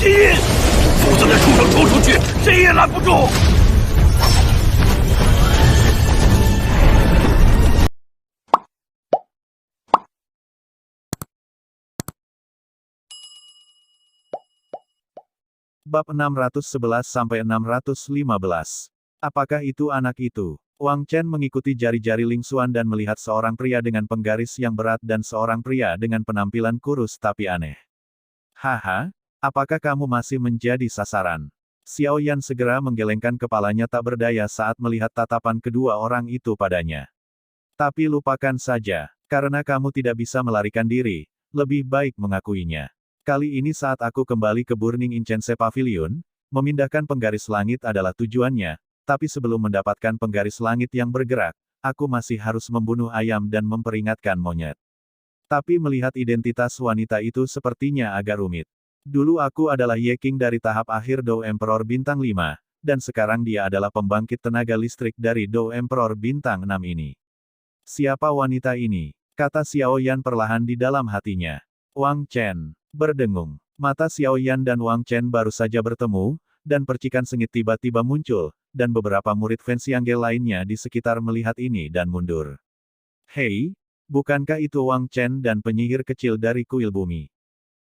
印，否则那畜生冲出去，谁也拦不住。Bab 611-615. Apakah itu anak itu? Wang Chen mengikuti jari-jari Ling Xuan dan melihat seorang pria dengan penggaris yang berat dan seorang pria dengan penampilan kurus tapi aneh. Haha, apakah kamu masih menjadi sasaran? Xiao Yan segera menggelengkan kepalanya tak berdaya saat melihat tatapan kedua orang itu padanya. Tapi lupakan saja, karena kamu tidak bisa melarikan diri, lebih baik mengakuinya. Kali ini saat aku kembali ke Burning Incense Pavilion, memindahkan penggaris langit adalah tujuannya, tapi sebelum mendapatkan penggaris langit yang bergerak, aku masih harus membunuh ayam dan memperingatkan monyet. Tapi melihat identitas wanita itu sepertinya agak rumit. Dulu aku adalah Ye King dari tahap akhir Dou Emperor Bintang 5, dan sekarang dia adalah pembangkit tenaga listrik dari Dou Emperor Bintang 6 ini. Siapa wanita ini? Kata Xiao Yan perlahan di dalam hatinya. Wang Chen. Berdengung. Mata Xiao Yan dan Wang Chen baru saja bertemu, dan percikan sengit tiba-tiba muncul, dan beberapa murid Fen Xiangle lainnya di sekitar melihat ini dan mundur. Hei, bukankah itu Wang Chen dan penyihir kecil dari kuil bumi?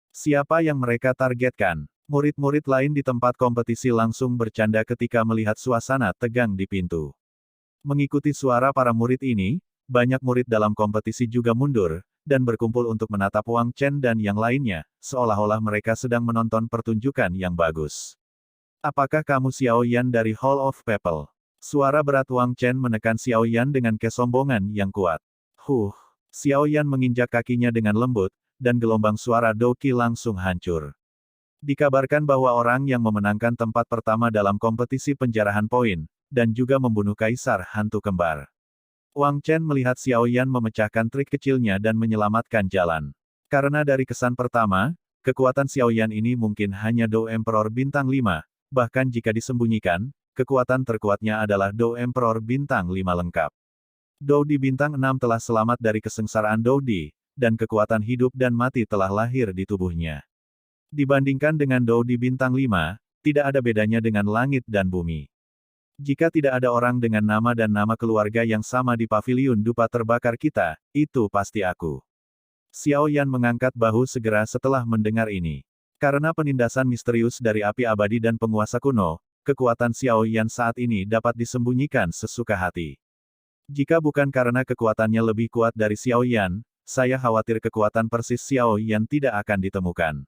Siapa yang mereka targetkan? Murid-murid lain di tempat kompetisi langsung bercanda ketika melihat suasana tegang di pintu. Mengikuti suara para murid ini, banyak murid dalam kompetisi juga mundur, dan berkumpul untuk menatap Wang Chen dan yang lainnya, seolah-olah mereka sedang menonton pertunjukan yang bagus. Apakah kamu Xiao Yan dari Hall of People? Suara berat Wang Chen menekan Xiao Yan dengan kesombongan yang kuat. Xiao Yan menginjak kakinya dengan lembut, dan gelombang suara Doqi langsung hancur. Dikabarkan bahwa orang yang memenangkan tempat pertama dalam kompetisi penjarahan poin, dan juga membunuh kaisar hantu kembar. Wang Chen melihat Xiao Yan memecahkan trik kecilnya dan menyelamatkan jalan. Karena dari kesan pertama, kekuatan Xiao Yan ini mungkin hanya Dou Emperor Bintang 5, bahkan jika disembunyikan, kekuatan terkuatnya adalah Dou Emperor Bintang 5 lengkap. Dou di Bintang 6 telah selamat dari kesengsaraan Dou Di, dan kekuatan hidup dan mati telah lahir di tubuhnya. Dibandingkan dengan Dou di Bintang 5, tidak ada bedanya dengan langit dan bumi. Jika tidak ada orang dengan nama dan nama keluarga yang sama di paviliun dupa terbakar kita, itu pasti aku. Xiao Yan mengangkat bahu segera setelah mendengar ini. Karena penindasan misterius dari api abadi dan penguasa kuno, kekuatan Xiao Yan saat ini dapat disembunyikan sesuka hati. Jika bukan karena kekuatannya lebih kuat dari Xiao Yan, saya khawatir kekuatan persis Xiao Yan tidak akan ditemukan.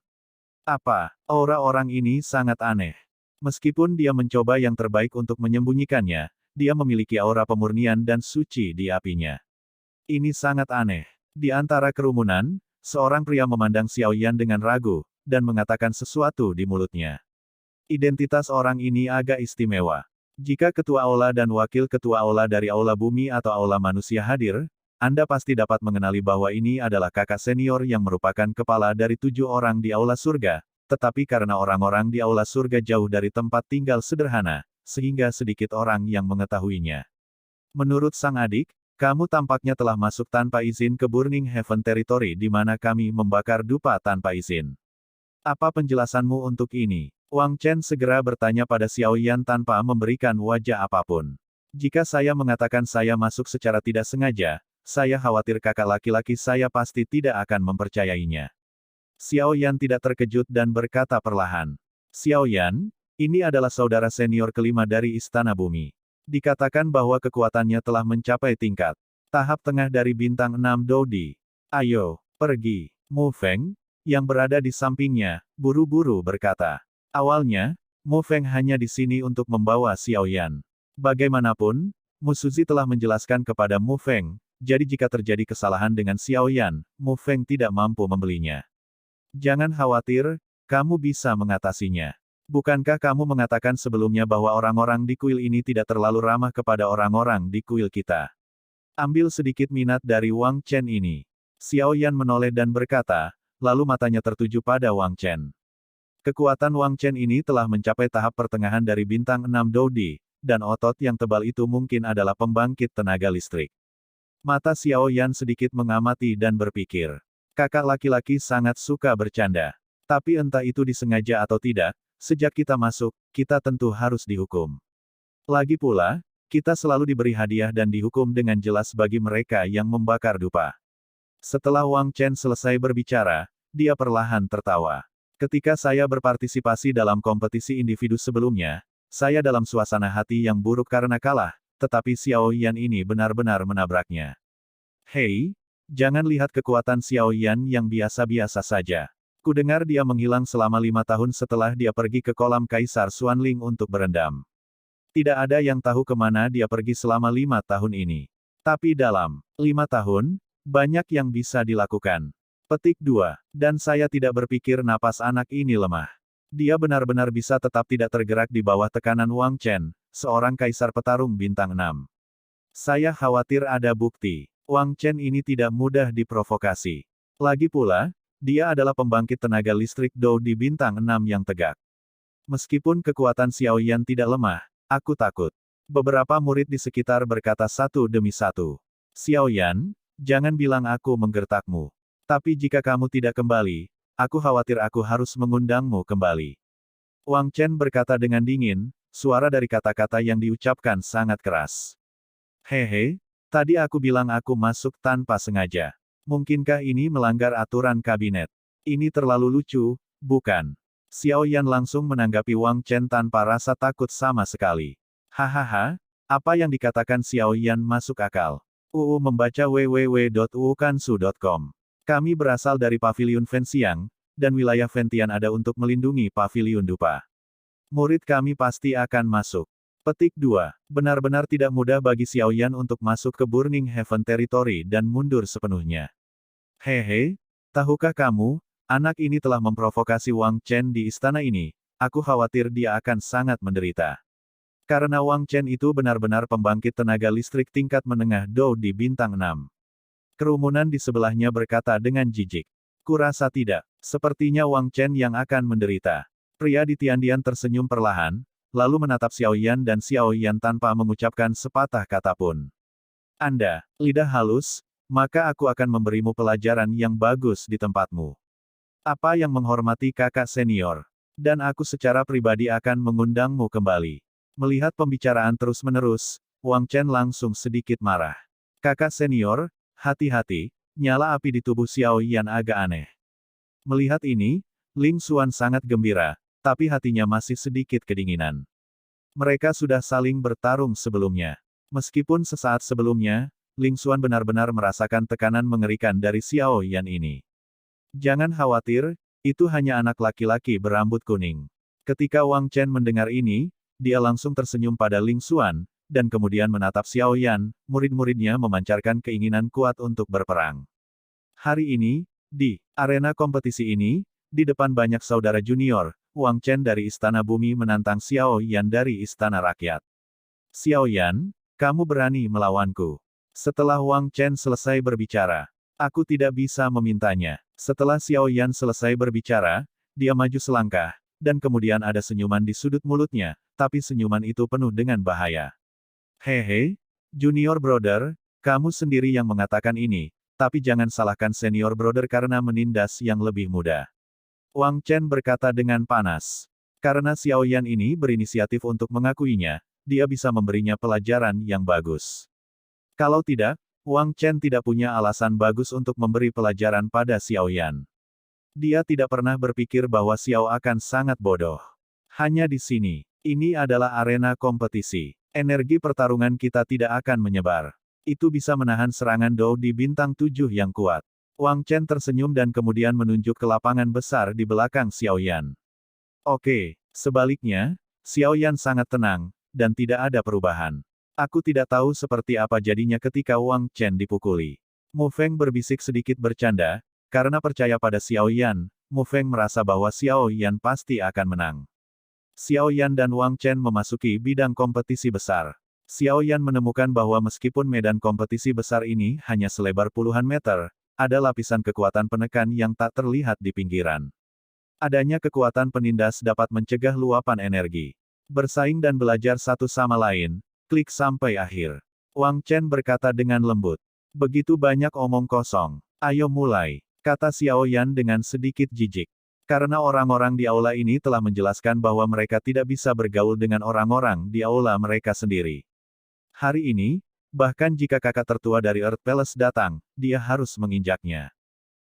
Apa? Aura orang ini sangat aneh. Meskipun dia mencoba yang terbaik untuk menyembunyikannya, dia memiliki aura pemurnian dan suci di apinya. Ini sangat aneh. Di antara kerumunan, seorang pria memandang Xiao Yan dengan ragu, dan mengatakan sesuatu di mulutnya. Identitas orang ini agak istimewa. Jika ketua aula dan wakil ketua aula dari aula bumi atau aula manusia hadir, Anda pasti dapat mengenali bahwa ini adalah kakak senior yang merupakan kepala dari 7 orang di aula surga. Tetapi karena orang-orang di aula surga jauh dari tempat tinggal sederhana, sehingga sedikit orang yang mengetahuinya. Menurut sang adik, kamu tampaknya telah masuk tanpa izin ke Burning Heaven Territory di mana kami membakar dupa tanpa izin. Apa penjelasanmu untuk ini? Wang Chen segera bertanya pada Xiao Yan tanpa memberikan wajah apapun. Jika saya mengatakan saya masuk secara tidak sengaja, saya khawatir kakak laki-laki saya pasti tidak akan mempercayainya. Xiao Yan tidak terkejut dan berkata perlahan. Xiao Yan, ini adalah saudara senior kelima dari Istana Bumi. Dikatakan bahwa kekuatannya telah mencapai tingkat tahap tengah dari bintang 6 Dou Di. Ayo, pergi. Mu Feng, yang berada di sampingnya, buru-buru berkata. Awalnya, Mu Feng hanya di sini untuk membawa Xiao Yan. Bagaimanapun, Mu Suzi telah menjelaskan kepada Mu Feng, jadi jika terjadi kesalahan dengan Xiao Yan, Mu Feng tidak mampu membelinya. Jangan khawatir, kamu bisa mengatasinya. Bukankah kamu mengatakan sebelumnya bahwa orang-orang di kuil ini tidak terlalu ramah kepada orang-orang di kuil kita? Ambil sedikit minat dari Wang Chen ini. Xiao Yan menoleh dan berkata, lalu matanya tertuju pada Wang Chen. Kekuatan Wang Chen ini telah mencapai tahap pertengahan dari bintang 6 Dou Di, dan otot yang tebal itu mungkin adalah pembangkit tenaga listrik. Mata Xiao Yan sedikit mengamati dan berpikir. Kakak laki-laki sangat suka bercanda. Tapi entah itu disengaja atau tidak, sejak kita masuk, kita tentu harus dihukum. Lagi pula, kita selalu diberi hadiah dan dihukum dengan jelas bagi mereka yang membakar dupa. Setelah Wang Chen selesai berbicara, dia perlahan tertawa. Ketika saya berpartisipasi dalam kompetisi individu sebelumnya, saya dalam suasana hati yang buruk karena kalah, tetapi Xiao Yan ini benar-benar menabraknya. Hei, jangan lihat kekuatan Xiao Yan yang biasa-biasa saja. Kudengar dia menghilang selama 5 tahun setelah dia pergi ke kolam Kaisar Xuanling untuk berendam. Tidak ada yang tahu kemana dia pergi selama 5 tahun ini. Tapi dalam 5 tahun, banyak yang bisa dilakukan. Petik 2. Dan saya tidak berpikir napas anak ini lemah. Dia benar-benar bisa tetap tidak tergerak di bawah tekanan Wang Chen, seorang kaisar petarung bintang 6. Saya khawatir ada bukti. Wang Chen ini tidak mudah diprovokasi. Lagi pula, dia adalah pembangkit tenaga listrik Dou di bintang 6 yang tegak. Meskipun kekuatan Xiao Yan tidak lemah, aku takut. Beberapa murid di sekitar berkata satu demi satu. Xiao Yan, jangan bilang aku menggertakmu. Tapi jika kamu tidak kembali, aku khawatir aku harus mengundangmu kembali. Wang Chen berkata dengan dingin, suara dari kata-kata yang diucapkan sangat keras. Hehe, tadi aku bilang aku masuk tanpa sengaja. Mungkinkah ini melanggar aturan kabinet? Ini terlalu lucu, bukan? Xiao Yan langsung menanggapi Wang Chen tanpa rasa takut sama sekali. Hahaha, apa yang dikatakan Xiao Yan masuk akal. Membaca www.uukansu.com. Kami berasal dari Paviliun Fenxiang, dan wilayah Fentian ada untuk melindungi Paviliun Dupa. Murid kami pasti akan masuk. Petik 2. Benar-benar tidak mudah bagi Xiao Yan untuk masuk ke Burning Heaven Territory dan mundur sepenuhnya. Hehe, tahukah kamu, anak ini telah memprovokasi Wang Chen di istana ini, aku khawatir dia akan sangat menderita. Karena Wang Chen itu benar-benar pembangkit tenaga listrik tingkat menengah Dou di bintang 6. Kerumunan di sebelahnya berkata dengan jijik. Kurasa tidak, sepertinya Wang Chen yang akan menderita. Pria di Tiandian tersenyum perlahan, lalu menatap Xiao Yan dan Xiao Yan tanpa mengucapkan sepatah kata pun. Anda, lidah halus, maka aku akan memberimu pelajaran yang bagus di tempatmu. Apa yang menghormati kakak senior? Dan aku secara pribadi akan mengundangmu kembali. Melihat pembicaraan terus-menerus, Wang Chen langsung sedikit marah. Kakak senior, hati-hati, nyala api di tubuh Xiao Yan agak aneh. Melihat ini, Ling Xuan sangat gembira, tapi hatinya masih sedikit kedinginan. Mereka sudah saling bertarung sebelumnya. Meskipun sesaat sebelumnya, Ling Xuan benar-benar merasakan tekanan mengerikan dari Xiao Yan ini. Jangan khawatir, itu hanya anak laki-laki berambut kuning. Ketika Wang Chen mendengar ini, dia langsung tersenyum pada Ling Xuan, dan kemudian menatap Xiao Yan, murid-muridnya memancarkan keinginan kuat untuk berperang. Hari ini, di arena kompetisi ini, di depan banyak saudara junior, Wang Chen dari Istana Bumi menantang Xiao Yan dari Istana Rakyat. Xiao Yan, kamu berani melawanku. Setelah Wang Chen selesai berbicara, aku tidak bisa memintanya. Setelah Xiao Yan selesai berbicara, dia maju selangkah, dan kemudian ada senyuman di sudut mulutnya, tapi senyuman itu penuh dengan bahaya. Hehe, junior brother, kamu sendiri yang mengatakan ini, tapi jangan salahkan senior brother karena menindas yang lebih muda. Wang Chen berkata dengan panas. Karena Xiao Yan ini berinisiatif untuk mengakuinya, dia bisa memberinya pelajaran yang bagus. Kalau tidak, Wang Chen tidak punya alasan bagus untuk memberi pelajaran pada Xiao Yan. Dia tidak pernah berpikir bahwa Xiao akan sangat bodoh. Hanya di sini, ini adalah arena kompetisi. Energi pertarungan kita tidak akan menyebar. Itu bisa menahan serangan Dou di bintang 7 yang kuat. Wang Chen tersenyum dan kemudian menunjuk ke lapangan besar di belakang Xiao Yan. Oke, sebaliknya, Xiao Yan sangat tenang, dan tidak ada perubahan. Aku tidak tahu seperti apa jadinya ketika Wang Chen dipukuli. Mu Feng berbisik sedikit bercanda, karena percaya pada Xiao Yan, Mu Feng merasa bahwa Xiao Yan pasti akan menang. Xiao Yan dan Wang Chen memasuki bidang kompetisi besar. Xiao Yan menemukan bahwa meskipun medan kompetisi besar ini hanya selebar puluhan meter, ada lapisan kekuatan penekan yang tak terlihat di pinggiran. Adanya kekuatan penindas dapat mencegah luapan energi. Bersaing dan belajar satu sama lain, klik sampai akhir. Wang Chen berkata dengan lembut. Begitu banyak omong kosong. Ayo mulai, kata Xiao Yan dengan sedikit jijik. Karena orang-orang di aula ini telah menjelaskan bahwa mereka tidak bisa bergaul dengan orang-orang di aula mereka sendiri. Hari ini, bahkan jika kakak tertua dari Earth Palace datang, dia harus menginjaknya.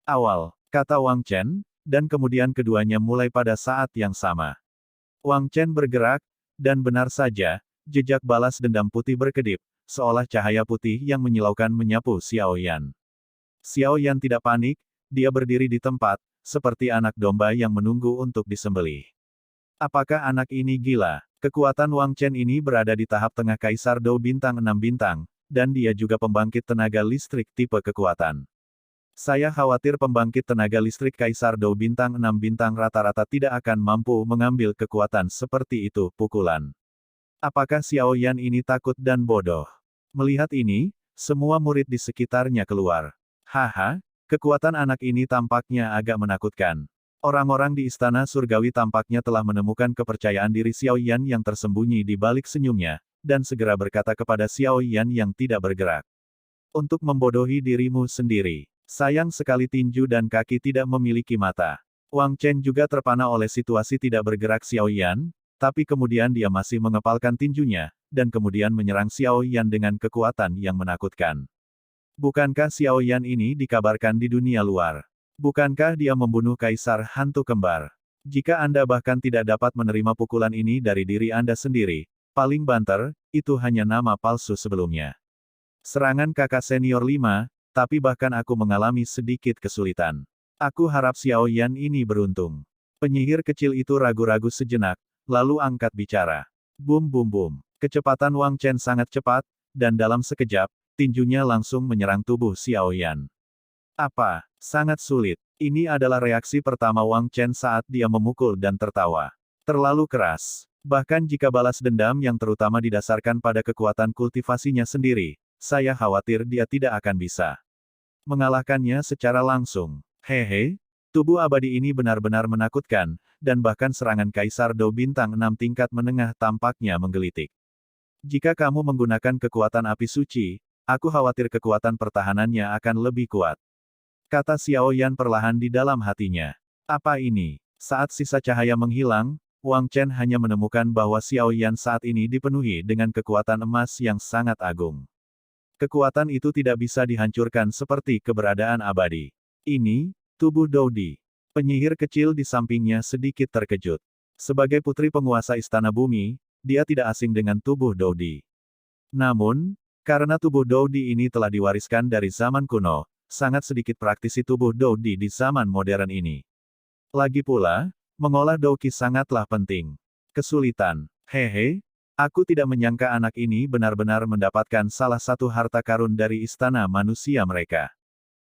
Awal, kata Wang Chen, dan kemudian keduanya mulai pada saat yang sama. Wang Chen bergerak, dan benar saja, jejak balas dendam putih berkedip, seolah cahaya putih yang menyilaukan menyapu Xiao Yan. Xiao Yan tidak panik, dia berdiri di tempat, seperti anak domba yang menunggu untuk disembelih. Apakah anak ini gila? Kekuatan Wang Chen ini berada di tahap tengah Kaisar Dou bintang 6 bintang, dan dia juga pembangkit tenaga listrik tipe kekuatan. Saya khawatir pembangkit tenaga listrik Kaisar Dou bintang 6 bintang rata-rata tidak akan mampu mengambil kekuatan seperti itu pukulan. Apakah Xiao Yan ini takut dan bodoh? Melihat ini, semua murid di sekitarnya keluar. Haha, kekuatan anak ini tampaknya agak menakutkan. Orang-orang di Istana Surgawi tampaknya telah menemukan kepercayaan diri Xiao Yan yang tersembunyi di balik senyumnya, dan segera berkata kepada Xiao Yan yang tidak bergerak. Untuk membodohi dirimu sendiri. Sayang sekali tinju dan kaki tidak memiliki mata. Wang Chen juga terpana oleh situasi tidak bergerak Xiao Yan, tapi kemudian dia masih mengepalkan tinjunya, dan kemudian menyerang Xiao Yan dengan kekuatan yang menakutkan. Bukankah Xiao Yan ini dikabarkan di dunia luar? Bukankah dia membunuh Kaisar Hantu Kembar? Jika Anda bahkan tidak dapat menerima pukulan ini dari diri Anda sendiri, paling banter, itu hanya nama palsu sebelumnya. Serangan kakak senior 5, tapi bahkan aku mengalami sedikit kesulitan. Aku harap Xiao Yan ini beruntung. Penyihir kecil itu ragu-ragu sejenak, lalu angkat bicara. Bum bum bum. Kecepatan Wang Chen sangat cepat, dan dalam sekejap, tinjunya langsung menyerang tubuh Xiao Yan. Apa? Sangat sulit. Ini adalah reaksi pertama Wang Chen saat dia memukul dan tertawa. Terlalu keras. Bahkan jika balas dendam yang terutama didasarkan pada kekuatan kultivasinya sendiri, saya khawatir dia tidak akan bisa mengalahkannya secara langsung. Hehe, tubuh abadi ini benar-benar menakutkan, dan bahkan serangan Kaisar Dou bintang 6 tingkat menengah tampaknya menggelitik. Jika kamu menggunakan kekuatan api suci, aku khawatir kekuatan pertahanannya akan lebih kuat. Kata Xiao Yan perlahan di dalam hatinya. Apa ini? Saat sisa cahaya menghilang, Wang Chen hanya menemukan bahwa Xiao Yan saat ini dipenuhi dengan kekuatan emas yang sangat agung. Kekuatan itu tidak bisa dihancurkan seperti keberadaan abadi. Ini, tubuh Doudi. Penyihir kecil di sampingnya sedikit terkejut. Sebagai putri penguasa Istana Bumi, dia tidak asing dengan tubuh Doudi. Namun, karena tubuh Doudi ini telah diwariskan dari zaman kuno, sangat sedikit praktisi tubuh Doudi di zaman modern ini. Lagi pula, mengolah Douki sangatlah penting. Kesulitan. Hehe, aku tidak menyangka anak ini benar-benar mendapatkan salah satu harta karun dari istana manusia mereka.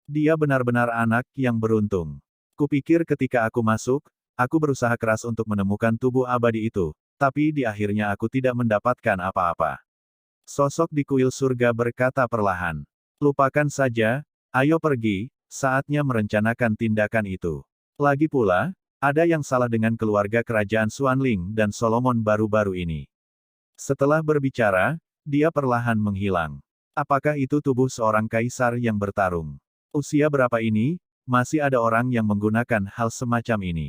Dia benar-benar anak yang beruntung. Kupikir ketika aku masuk, aku berusaha keras untuk menemukan tubuh abadi itu, tapi di akhirnya aku tidak mendapatkan apa-apa. Sosok di kuil surga berkata perlahan. Lupakan saja, ayo pergi, saatnya merencanakan tindakan itu. Lagi pula, ada yang salah dengan keluarga kerajaan Xuanling dan Solomon baru-baru ini. Setelah berbicara, dia perlahan menghilang. Apakah itu tubuh seorang kaisar yang bertarung? Usia berapa ini, masih ada orang yang menggunakan hal semacam ini.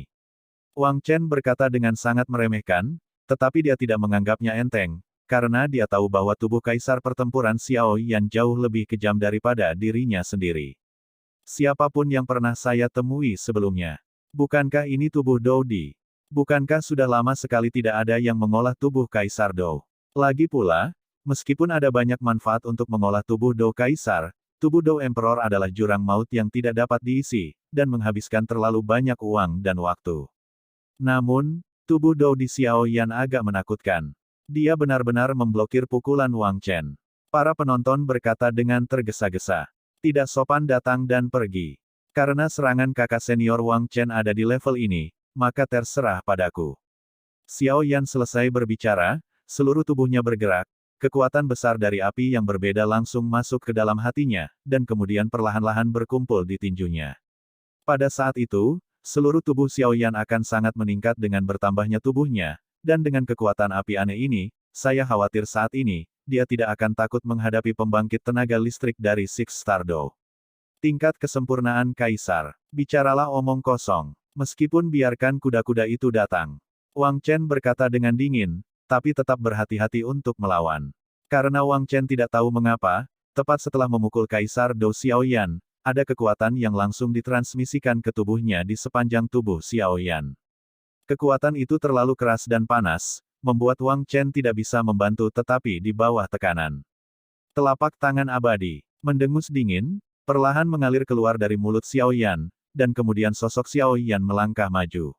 Wang Chen berkata dengan sangat meremehkan, tetapi dia tidak menganggapnya enteng, karena dia tahu bahwa tubuh kaisar pertempuran Xiao Yan jauh lebih kejam daripada dirinya sendiri. Siapapun yang pernah saya temui sebelumnya. Bukankah ini tubuh Doudi? Bukankah sudah lama sekali tidak ada yang mengolah tubuh Kaisar Dou? Lagi pula, meskipun ada banyak manfaat untuk mengolah tubuh Dou Kaisar, tubuh Dou Emperor adalah jurang maut yang tidak dapat diisi, dan menghabiskan terlalu banyak uang dan waktu. Namun, tubuh Doudi Xiao Yan agak menakutkan. Dia benar-benar memblokir pukulan Wang Chen. Para penonton berkata dengan tergesa-gesa. Tidak sopan datang dan pergi. Karena serangan kakak senior Wang Chen ada di level ini, maka terserah padaku. Xiao Yan selesai berbicara, seluruh tubuhnya bergerak, kekuatan besar dari api yang berbeda langsung masuk ke dalam hatinya, dan kemudian perlahan-lahan berkumpul di tinjunya. Pada saat itu, seluruh tubuh Xiao Yan akan sangat meningkat dengan bertambahnya tubuhnya, dan dengan kekuatan api aneh ini, saya khawatir saat ini, dia tidak akan takut menghadapi pembangkit tenaga listrik dari Six Star Dou. Tingkat kesempurnaan Kaisar. Bicaralah omong kosong. Meskipun biarkan kuda-kuda itu datang. Wang Chen berkata dengan dingin, tapi tetap berhati-hati untuk melawan. Karena Wang Chen tidak tahu mengapa, tepat setelah memukul Kaisar Dou Xiaoyan, ada kekuatan yang langsung ditransmisikan ke tubuhnya di sepanjang tubuh Xiaoyan. Kekuatan itu terlalu keras dan panas, membuat Wang Chen tidak bisa membantu tetapi di bawah tekanan. Telapak tangan abadi, mendengus dingin, perlahan mengalir keluar dari mulut Xiaoyan, dan kemudian sosok Xiaoyan melangkah maju.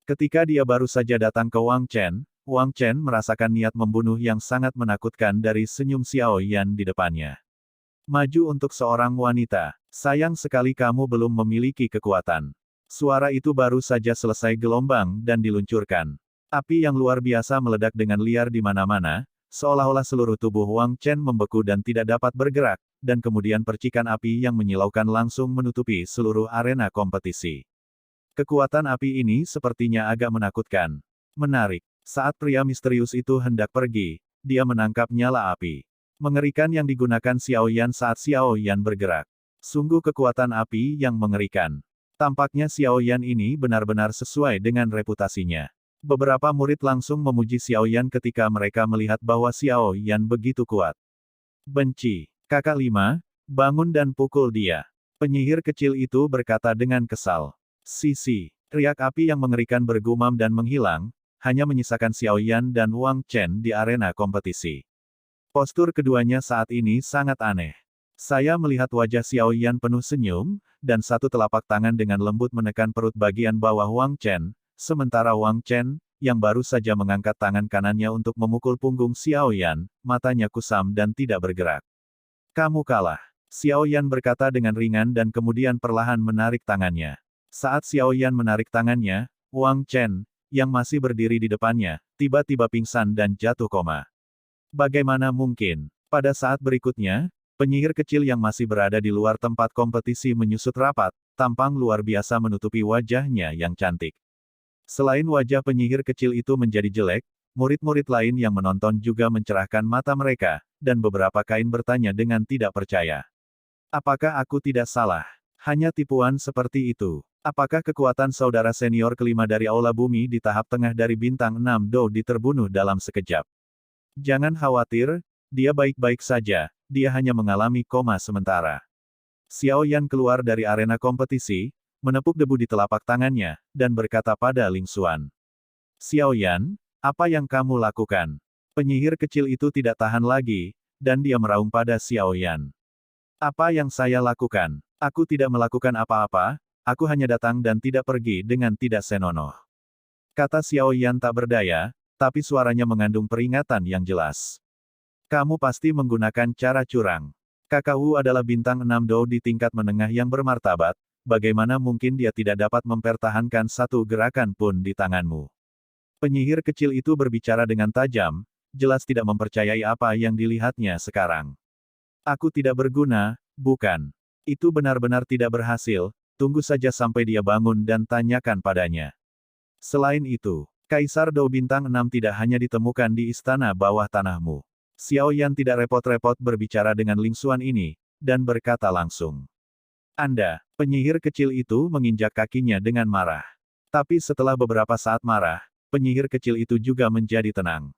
Ketika dia baru saja datang ke Wang Chen merasakan niat membunuh yang sangat menakutkan dari senyum Xiaoyan di depannya. Maju untuk seorang wanita, sayang sekali kamu belum memiliki kekuatan. Suara itu baru saja selesai gelombang dan diluncurkan. Api yang luar biasa meledak dengan liar di mana-mana, seolah-olah seluruh tubuh Wang Chen membeku dan tidak dapat bergerak, dan kemudian percikan api yang menyilaukan langsung menutupi seluruh arena kompetisi. Kekuatan api ini sepertinya agak menakutkan. Menarik. Saat pria misterius itu hendak pergi, dia menangkap nyala api. Mengerikan yang digunakan Xiaoyan saat Xiaoyan bergerak. Sungguh kekuatan api yang mengerikan. Tampaknya Xiaoyan ini benar-benar sesuai dengan reputasinya. Beberapa murid langsung memuji Xiaoyan ketika mereka melihat bahwa Xiaoyan begitu kuat. Benci. Kakak 5, bangun dan pukul dia. Penyihir kecil itu berkata dengan kesal. Sisi. Riak api yang mengerikan bergumam dan menghilang, hanya menyisakan Xiaoyan dan Wang Chen di arena kompetisi. Postur keduanya saat ini sangat aneh. Saya melihat wajah Xiaoyan penuh senyum, dan satu telapak tangan dengan lembut menekan perut bagian bawah Wang Chen, sementara Wang Chen, yang baru saja mengangkat tangan kanannya untuk memukul punggung Xiaoyan, matanya kusam dan tidak bergerak. Kamu kalah. Xiaoyan berkata dengan ringan dan kemudian perlahan menarik tangannya. Saat Xiaoyan menarik tangannya, Wang Chen, yang masih berdiri di depannya, tiba-tiba pingsan dan jatuh koma. Bagaimana mungkin? Pada saat berikutnya, penyihir kecil yang masih berada di luar tempat kompetisi menyusut rapat, tampang luar biasa menutupi wajahnya yang cantik. Selain wajah penyihir kecil itu menjadi jelek, murid-murid lain yang menonton juga mencerahkan mata mereka, dan beberapa kain bertanya dengan tidak percaya. Apakah aku tidak salah? Hanya tipuan seperti itu. Apakah kekuatan saudara senior kelima dari Aula Bumi di tahap tengah dari bintang 6 Dou terbunuh dalam sekejap? Jangan khawatir, dia baik-baik saja, dia hanya mengalami koma sementara. Xiaoyan keluar dari arena kompetisi, menepuk debu di telapak tangannya, dan berkata pada Ling Xuan. Xiaoyan, apa yang kamu lakukan? Penyihir kecil itu tidak tahan lagi, dan dia meraung pada Xiaoyan. Apa yang saya lakukan? Aku tidak melakukan apa-apa, aku hanya datang dan tidak pergi dengan tidak senonoh. Kata Xiaoyan tak berdaya, tapi suaranya mengandung peringatan yang jelas. Kamu pasti menggunakan cara curang. Kakak Wu adalah bintang 6 Dou di tingkat menengah yang bermartabat, bagaimana mungkin dia tidak dapat mempertahankan satu gerakan pun di tanganmu? Penyihir kecil itu berbicara dengan tajam, jelas tidak mempercayai apa yang dilihatnya sekarang. Aku tidak berguna, bukan? Itu benar-benar tidak berhasil, tunggu saja sampai dia bangun dan tanyakan padanya. Selain itu, Kaisar Dou bintang 6 tidak hanya ditemukan di istana bawah tanahmu. Xiaoyan tidak repot-repot berbicara dengan Ling Xuan ini, dan berkata langsung. Anda, penyihir kecil itu menginjak kakinya dengan marah. Tapi setelah beberapa saat marah, penyihir kecil itu juga menjadi tenang.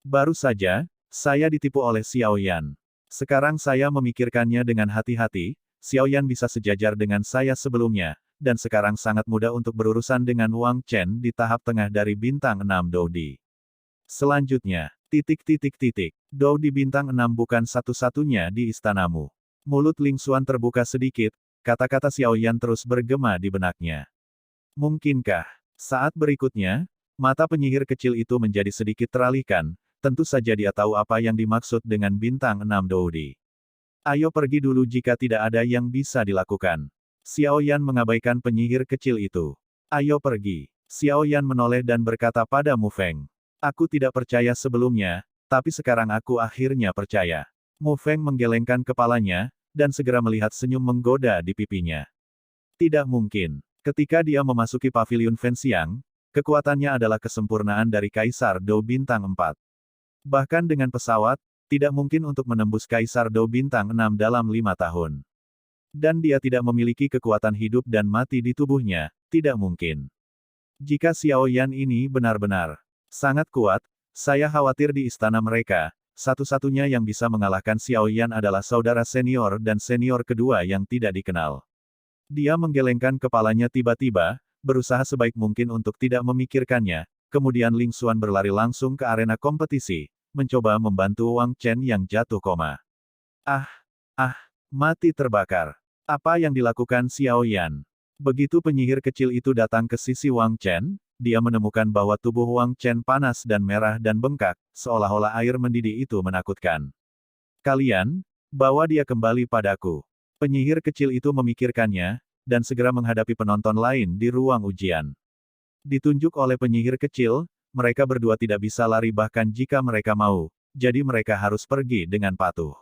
Baru saja, saya ditipu oleh Xiaoyan. Sekarang saya memikirkannya dengan hati-hati, Xiaoyan bisa sejajar dengan saya sebelumnya, dan sekarang sangat mudah untuk berurusan dengan Wang Chen di tahap tengah dari bintang 6 Dou di. Selanjutnya, Dou di bintang 6 bukan satu-satunya di istanamu. Mulut Ling Xuan terbuka sedikit, kata-kata Xiaoyan terus bergema di benaknya. Mungkinkah? Saat berikutnya, mata penyihir kecil itu menjadi sedikit teralihkan, tentu saja dia tahu apa yang dimaksud dengan bintang 6 Dou di. Ayo pergi dulu jika tidak ada yang bisa dilakukan. Xiaoyan mengabaikan penyihir kecil itu. Ayo pergi. Xiaoyan menoleh dan berkata pada Mu Feng. Aku tidak percaya sebelumnya, tapi sekarang aku akhirnya percaya. Mu Feng menggelengkan kepalanya, dan segera melihat senyum menggoda di pipinya. Tidak mungkin. Ketika dia memasuki paviliun Fenxiang, kekuatannya adalah kesempurnaan dari Kaisar Dou bintang 4. Bahkan dengan pesawat, tidak mungkin untuk menembus Kaisar Dou bintang 6 dalam 5 tahun. Dan dia tidak memiliki kekuatan hidup dan mati di tubuhnya, Tidak mungkin. Jika Xiao Yan ini benar-benar sangat kuat, saya khawatir di istana mereka, satu-satunya yang bisa mengalahkan Xiao Yan adalah saudara senior dan senior kedua yang tidak dikenal. Dia menggelengkan kepalanya tiba-tiba, berusaha sebaik mungkin untuk tidak memikirkannya, kemudian Ling Xuan berlari langsung ke arena kompetisi, mencoba membantu Wang Chen yang jatuh koma. Mati terbakar. Apa yang dilakukan Xiao Yan? Begitu penyihir kecil itu datang ke sisi Wang Chen, dia menemukan bahwa tubuh Wang Chen panas dan merah dan bengkak, seolah-olah air mendidih itu menakutkan. Kalian, bawa dia kembali padaku. Penyihir kecil itu memikirkannya, dan segera menghadapi penonton lain di ruang ujian. Ditunjuk oleh penyihir kecil, mereka berdua tidak bisa lari bahkan jika mereka mau, jadi mereka harus pergi dengan patuh.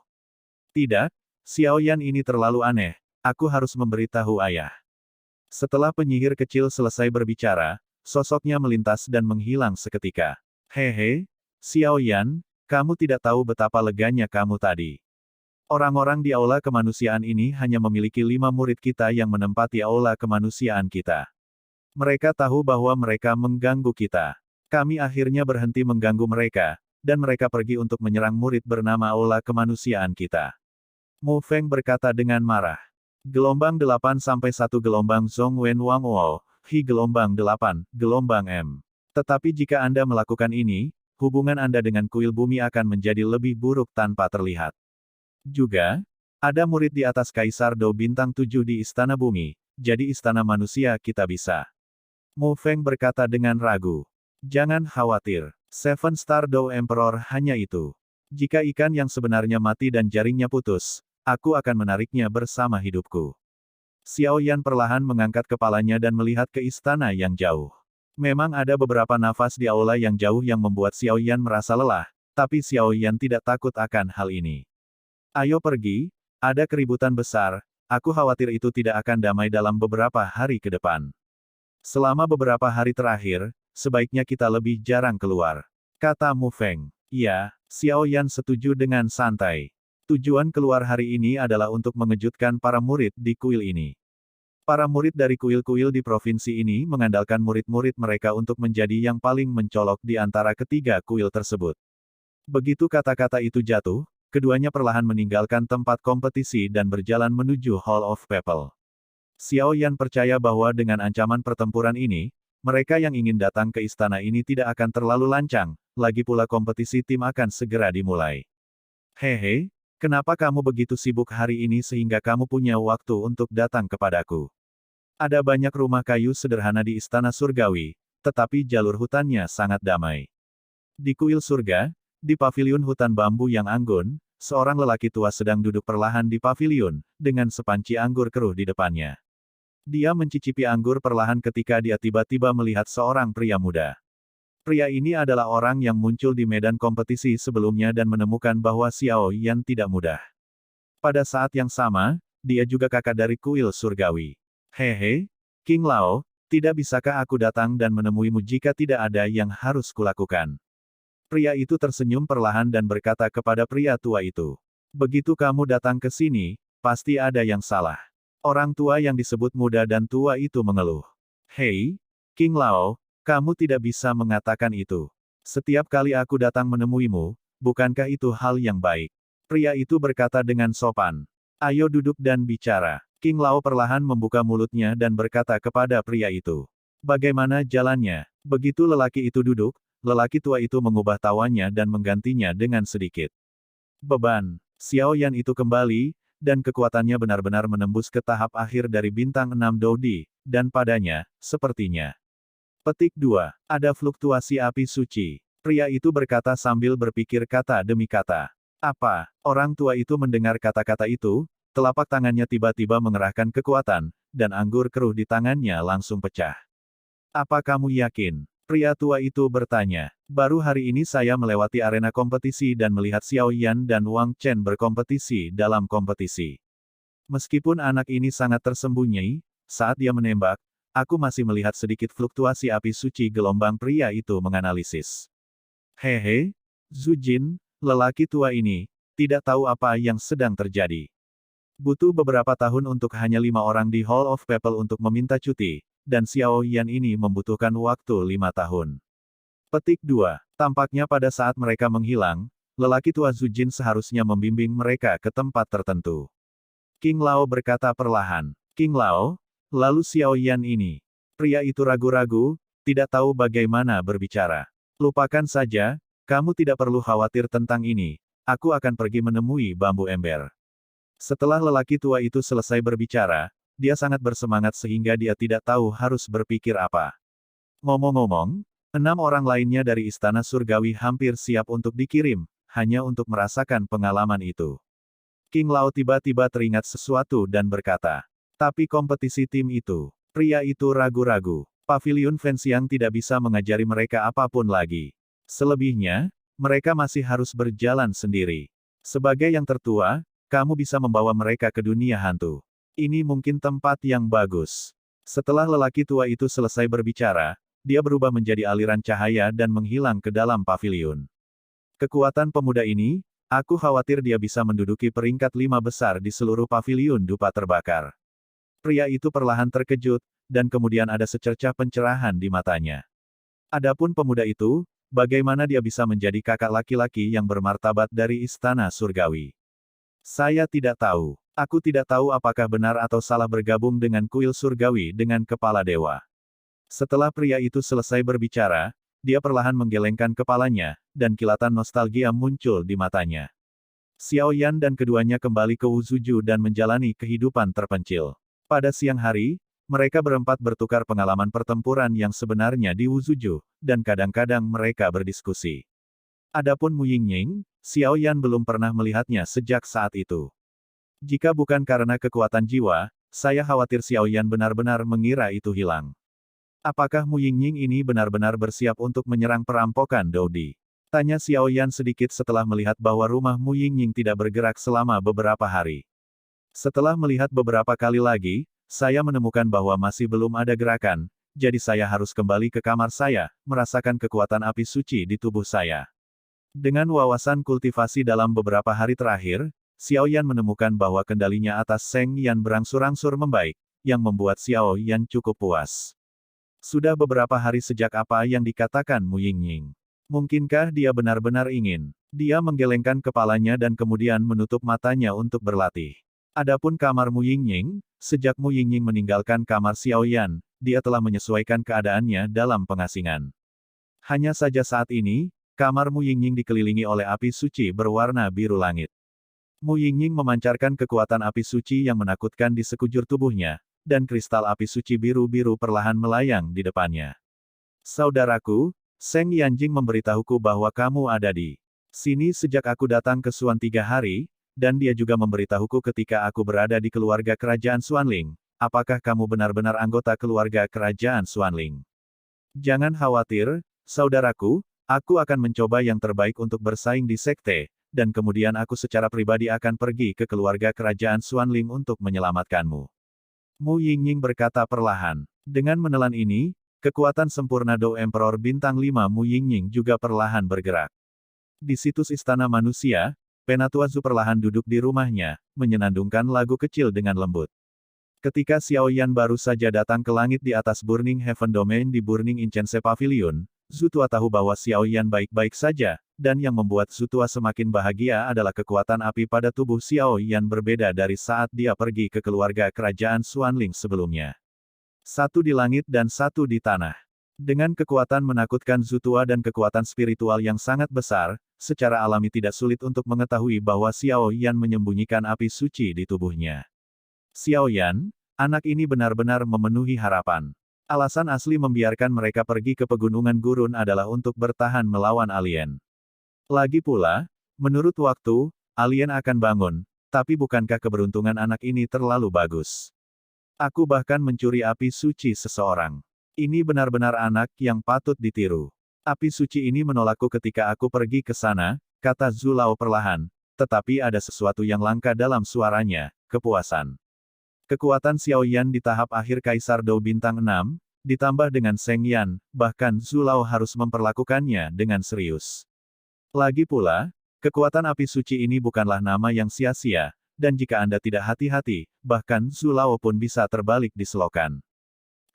Tidak, Xiao Yan ini terlalu aneh, aku harus memberitahu ayah. Setelah penyihir kecil selesai berbicara, sosoknya melintas dan menghilang seketika. Hehe, Xiao Yan, kamu tidak tahu betapa leganya kamu tadi. Orang-orang di aula kemanusiaan ini hanya memiliki 5 murid kita yang menempati aula kemanusiaan kita. Mereka tahu bahwa mereka mengganggu kita. Kami akhirnya berhenti mengganggu mereka, dan mereka pergi untuk menyerang murid bernama aula kemanusiaan kita. Mu Feng berkata dengan marah. Gelombang 8 sampai 1 gelombang Zhong Wen Wang Wo, Hi gelombang 8, gelombang M. Tetapi jika Anda melakukan ini, hubungan Anda dengan kuil bumi akan menjadi lebih buruk tanpa terlihat. Juga, ada murid di atas Kaisar Do bintang 7 di Istana Bumi, jadi Istana Manusia kita bisa. Mu Feng berkata dengan ragu. Jangan khawatir, Seven Star Do Emperor hanya itu. Jika ikan yang sebenarnya mati dan jaringnya putus, aku akan menariknya bersama hidupku. Xiao Yan perlahan mengangkat kepalanya dan melihat ke istana yang jauh. Memang ada beberapa nafas di aula yang jauh yang membuat Xiao Yan merasa lelah, tapi Xiao Yan tidak takut akan hal ini. Ayo pergi, ada keributan besar, aku khawatir itu tidak akan damai dalam beberapa hari ke depan. Selama beberapa hari terakhir, sebaiknya kita lebih jarang keluar. Kata Mu Feng. Iya, Xiao Yan setuju dengan santai. Tujuan keluar hari ini adalah untuk mengejutkan para murid di kuil ini. Para murid dari kuil-kuil di provinsi ini mengandalkan murid-murid mereka untuk menjadi yang paling mencolok di antara ketiga kuil tersebut. Begitu kata-kata itu jatuh, keduanya perlahan meninggalkan tempat kompetisi dan berjalan menuju Hall of People. Xiao Yan percaya bahwa dengan ancaman pertempuran ini, mereka yang ingin datang ke istana ini tidak akan terlalu lancang, lagi pula kompetisi tim akan segera dimulai. Hehe. Kenapa kamu begitu sibuk hari ini sehingga kamu punya waktu untuk datang kepadaku? Ada banyak rumah kayu sederhana di Istana Surgawi, tetapi jalur hutannya sangat damai. Di kuil surga, di paviliun hutan bambu yang anggun, seorang lelaki tua sedang duduk perlahan di paviliun, dengan sepanci anggur keruh di depannya. Dia mencicipi anggur perlahan ketika dia tiba-tiba melihat seorang pria muda. Pria ini adalah orang yang muncul di medan kompetisi sebelumnya dan menemukan bahwa Xiao Yan tidak mudah. Pada saat yang sama, dia juga kakak dari kuil surgawi. Hehe, King Lao, tidak bisakah aku datang dan menemuimu jika tidak ada yang harus kulakukan? Pria itu tersenyum perlahan dan berkata kepada pria tua itu. Begitu kamu datang ke sini, pasti ada yang salah. Orang tua yang disebut muda dan tua itu mengeluh. Hei, King Lao, kamu tidak bisa mengatakan itu. Setiap kali aku datang menemuimu, bukankah itu hal yang baik? Pria itu berkata dengan sopan. Ayo duduk dan bicara. King Lao perlahan membuka mulutnya dan berkata kepada pria itu. Bagaimana jalannya? Begitu lelaki itu duduk, lelaki tua itu mengubah tawanya dan menggantinya dengan sedikit beban. Xiao Yan itu kembali, dan kekuatannya benar-benar menembus ke tahap akhir dari bintang 6 Dodi, dan padanya, sepertinya. Petik 2. Ada fluktuasi api suci. Pria itu berkata sambil berpikir kata demi kata. Apa? Orang tua itu mendengar kata-kata itu, telapak tangannya tiba-tiba mengerahkan kekuatan, dan anggur keruh di tangannya langsung pecah. Apa kamu yakin? Pria tua itu bertanya. Baru hari ini saya melewati arena kompetisi dan melihat Xiao Yan dan Wang Chen berkompetisi dalam kompetisi. Meskipun anak ini sangat tersembunyi, saat dia menembak, aku masih melihat sedikit fluktuasi api suci gelombang. Pria itu menganalisis. Hehe, Zhu Jin, lelaki tua ini, tidak tahu apa yang sedang terjadi. Butuh beberapa tahun untuk hanya 5 orang di Hall of People untuk meminta cuti, dan Xiao Yan ini membutuhkan waktu 5 tahun. Petik 2. Tampaknya pada saat mereka menghilang, lelaki tua Zhu Jin seharusnya membimbing mereka ke tempat tertentu. King Lao berkata perlahan. King Lao, lalu Xiao Yan ini. Pria itu ragu-ragu, tidak tahu bagaimana berbicara. Lupakan saja, kamu tidak perlu khawatir tentang ini. Aku akan pergi menemui bambu ember. Setelah lelaki tua itu selesai berbicara, dia sangat bersemangat sehingga dia tidak tahu harus berpikir apa. Ngomong-ngomong, 6 orang lainnya dari Istana Surgawi hampir siap untuk dikirim, hanya untuk merasakan pengalaman itu. King Lao tiba-tiba teringat sesuatu dan berkata, tapi kompetisi tim itu, pria itu ragu-ragu. Paviliun Fenxiang tidak bisa mengajari mereka apapun lagi. Selebihnya, mereka masih harus berjalan sendiri. Sebagai yang tertua, kamu bisa membawa mereka ke dunia hantu. Ini mungkin tempat yang bagus. Setelah lelaki tua itu selesai berbicara, dia berubah menjadi aliran cahaya dan menghilang ke dalam paviliun. Kekuatan pemuda ini, aku khawatir dia bisa menduduki peringkat 5 besar di seluruh paviliun dupa terbakar. Pria itu perlahan terkejut, dan kemudian ada secercah pencerahan di matanya. Adapun pemuda itu, bagaimana dia bisa menjadi kakak laki-laki yang bermartabat dari Istana Surgawi? Saya tidak tahu. Aku tidak tahu apakah benar atau salah bergabung dengan kuil surgawi dengan kepala dewa. Setelah pria itu selesai berbicara, dia perlahan menggelengkan kepalanya, dan kilatan nostalgia muncul di matanya. Xiao Yan dan keduanya kembali ke Wuzuju dan menjalani kehidupan terpencil. Pada siang hari, mereka berempat bertukar pengalaman pertempuran yang sebenarnya di Wuzuju, dan kadang-kadang mereka berdiskusi. Adapun Mu Yingying, Xiao Yan belum pernah melihatnya sejak saat itu. Jika bukan karena kekuatan jiwa, saya khawatir Xiao Yan benar-benar mengira itu hilang. Apakah Mu Yingying ini benar-benar bersiap untuk menyerang perampokan Doudi? Tanya Xiao Yan sedikit setelah melihat bahwa rumah Mu Yingying tidak bergerak selama beberapa hari. Setelah melihat beberapa kali lagi, saya menemukan bahwa masih belum ada gerakan, jadi saya harus kembali ke kamar saya, merasakan kekuatan api suci di tubuh saya. Dengan wawasan kultivasi dalam beberapa hari terakhir, Xiao Yan menemukan bahwa kendalinya atas Seng Yan berangsur-angsur membaik, yang membuat Xiao Yan cukup puas. Sudah beberapa hari sejak apa yang dikatakan Mu Yingying. Mungkinkah dia benar-benar ingin? Dia menggelengkan kepalanya dan kemudian menutup matanya untuk berlatih. Adapun kamar Mu Yingying, sejak Mu Yingying meninggalkan kamar Xiao Yan, dia telah menyesuaikan keadaannya dalam pengasingan. Hanya saja saat ini, kamar Mu Yingying dikelilingi oleh api suci berwarna biru langit. Mu Yingying memancarkan kekuatan api suci yang menakutkan di sekujur tubuhnya, dan kristal api suci biru-biru perlahan melayang di depannya. Saudaraku, Seng Yanjing memberitahuku bahwa kamu ada di sini sejak aku datang ke Suan 3 hari, dan dia juga memberitahuku ketika aku berada di keluarga kerajaan Xuanling. Apakah kamu benar-benar anggota keluarga kerajaan Xuanling? Jangan khawatir, saudaraku, aku akan mencoba yang terbaik untuk bersaing di sekte, dan kemudian aku secara pribadi akan pergi ke keluarga kerajaan Xuanling untuk menyelamatkanmu. Mu Yingying berkata perlahan. Dengan menelan ini, kekuatan sempurna Do Emperor Bintang 5 Mu Yingying juga perlahan bergerak. Di situs Istana Manusia, Penatua Zhu perlahan duduk di rumahnya, menyenandungkan lagu kecil dengan lembut. Ketika Xiao Yan baru saja datang ke langit di atas Burning Heaven Domain di Burning Incense Pavilion, Zhu Tua tahu bahwa Xiao Yan baik-baik saja, dan yang membuat Zhu Tua semakin bahagia adalah kekuatan api pada tubuh Xiao Yan berbeda dari saat dia pergi ke keluarga kerajaan Xuanling sebelumnya. Satu di langit dan satu di tanah. Dengan kekuatan menakutkan Zhu Tua dan kekuatan spiritual yang sangat besar, secara alami tidak sulit untuk mengetahui bahwa Xiao Yan menyembunyikan api suci di tubuhnya. Xiao Yan, anak ini benar-benar memenuhi harapan. Alasan asli membiarkan mereka pergi ke pegunungan gurun adalah untuk bertahan melawan alien. Lagi pula, menurut waktu, alien akan bangun, tapi bukankah keberuntungan anak ini terlalu bagus? Aku bahkan mencuri api suci seseorang. Ini benar-benar anak yang patut ditiru. Api suci ini menolakku ketika aku pergi ke sana, kata Zhu Lao perlahan, tetapi ada sesuatu yang langka dalam suaranya, kepuasan. Kekuatan Xiao Yan di tahap akhir Kaisar Dou Bintang 6, ditambah dengan Seng Yan, bahkan Zhu Lao harus memperlakukannya dengan serius. Lagi pula, kekuatan api suci ini bukanlah nama yang sia-sia, dan jika Anda tidak hati-hati, bahkan Zhu Lao pun bisa terbalik di selokan.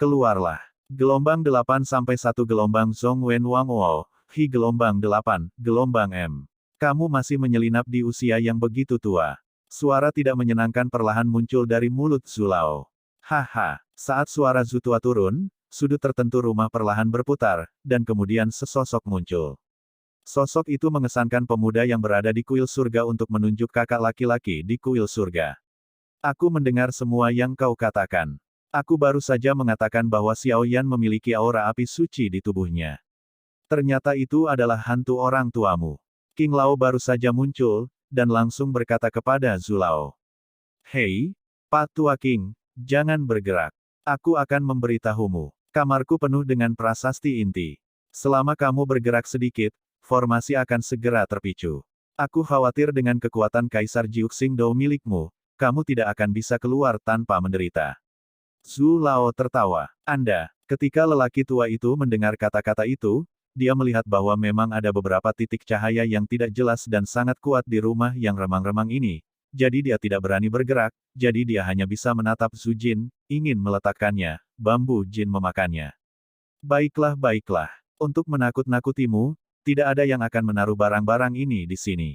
Keluarlah. Gelombang 8 sampai 1 gelombang Zhong Wen Wang Wo, Hi gelombang 8, gelombang M. Kamu masih menyelinap di usia yang begitu tua. Suara tidak menyenangkan perlahan muncul dari mulut Zulao. Haha, saat suara Zutua turun, sudut tertentu rumah perlahan berputar, dan kemudian sesosok muncul. Sosok itu mengesankan pemuda yang berada di kuil surga untuk menunjuk kakak laki-laki di kuil surga. Aku mendengar semua yang kau katakan. Aku baru saja mengatakan bahwa Xiao Yan memiliki aura api suci di tubuhnya. Ternyata itu adalah hantu orang tuamu. King Lao baru saja muncul, dan langsung berkata kepada Zulao. Hei, Pak Tua King, jangan bergerak. Aku akan memberitahumu. Kamarku penuh dengan prasasti inti. Selama kamu bergerak sedikit, formasi akan segera terpicu. Aku khawatir dengan kekuatan Kaisar Jiuxing Dou milikmu, kamu tidak akan bisa keluar tanpa menderita. Zulao tertawa. Anda, ketika lelaki tua itu mendengar kata-kata itu, dia melihat bahwa memang ada beberapa titik cahaya yang tidak jelas dan sangat kuat di rumah yang remang-remang ini. Jadi dia tidak berani bergerak, jadi dia hanya bisa menatap Zhu Jin, ingin meletakkannya, bambu Jin memakannya. Baiklah baiklah, untuk menakut-nakutimu, tidak ada yang akan menaruh barang-barang ini di sini.